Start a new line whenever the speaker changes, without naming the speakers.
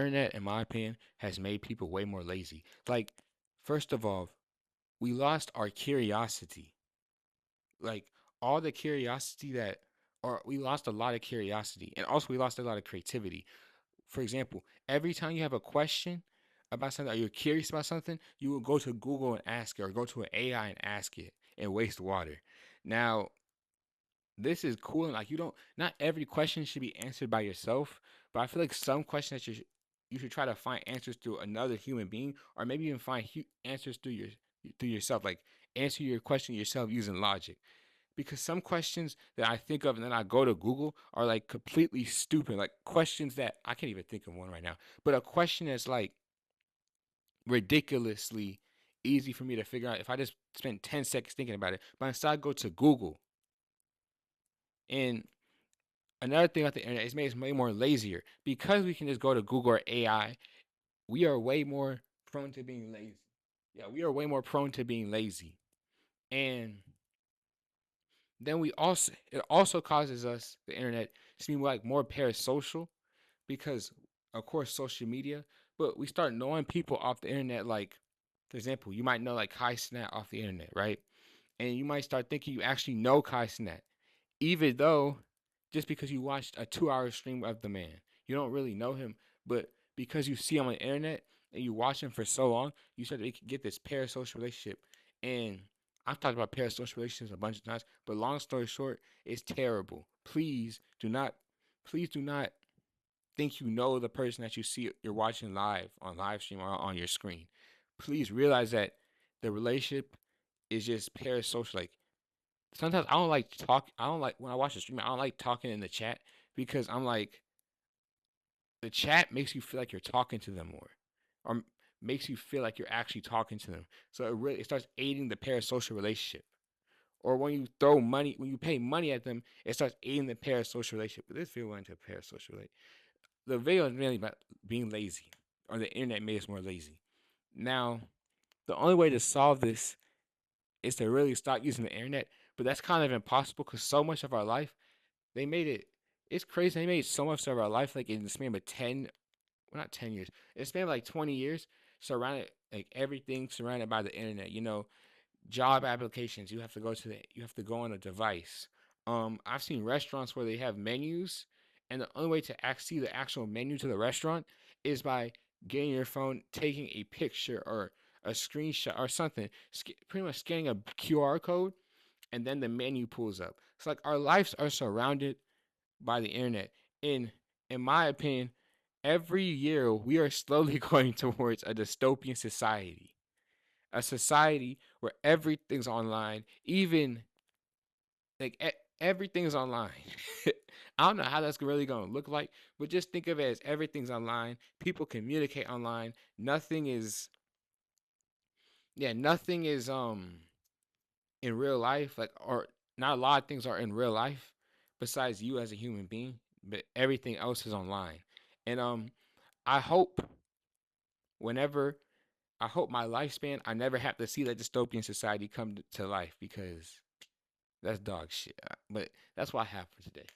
Internet, in my opinion, has made people way more lazy. Like, first of all, we lost our curiosity. Like all the curiosity that, or we lost a lot of curiosity, and also we lost a lot of creativity. For example, every time you have a question about something, or you're curious about something, you will go to Google and ask it, or go to an AI and ask it, and waste water. Now, this is cool, and like you don't, not every question should be answered by yourself, but I feel like some questions that you should try to find answers through another human being, or maybe even find answers through yourself. Like answer your question yourself using logic, because some questions that I think of and then I go to Google are like completely stupid. Like questions that I can't even think of one right now, but a question that's like ridiculously easy for me to figure out if I just spend 10 seconds thinking about it. But instead, I go to Google. And another thing about the internet is made us way more lazier because we can just go to Google or AI. We are way more prone to being lazy. Yeah, we are way more prone to being lazy. And then we also it also causes us the internet to be like more parasocial because of course social media, but we start knowing people off the internet. Like for example, you might know like Kai Snat off the internet, right? And you might start thinking you actually know Kai Snat, even though just because you watched a 2 hour stream of the man, you don't really know him, but because you see him on the internet and you watch him for so long, you start to get this parasocial relationship. And I've talked about parasocial relationships a bunch of times, but long story short, it's terrible. Please do not think you know the person that you're watching live on live stream or on your screen. Please realize that the relationship is just parasocial. Like sometimes I don't like talk. I don't like when I watch the stream. I don't like talking in the chat because I'm like the chat makes you feel like you're talking to them more, or makes you feel like you're actually talking to them. So it starts aiding the parasocial relationship. Or when you throw money, when you pay money at them, it starts aiding the parasocial relationship. But this video went into parasocial relationship. The video is mainly about being lazy, or the internet made us more lazy. Now, the only way to solve this is to really stop using the internet, but that's kind of impossible because so much of our life they made it. It's crazy. They made so much of our life like in the span of 10, well, not 10 years. In the span of like 20 years, surrounded like everything surrounded by the internet. Job applications. You have to go on a device. I've seen restaurants where they have menus, and the only way to see the actual menu to the restaurant is by getting your phone, taking a picture or a screenshot or something, pretty much scanning a QR code, and then the menu pulls up. It's like our lives are surrounded by the internet. In my opinion, every year we are slowly going towards a dystopian society. A society where everything's online, even like everything's online. I don't know how that's really going to look like, but just think of it as everything's online. People communicate online. Nothing is nothing is in real life, like, or not a lot of things are in real life besides you as a human being, but everything else is online. And I hope whenever I hope my lifespan I never have to see that dystopian society come to life because that's dog shit. But that's what I have for today.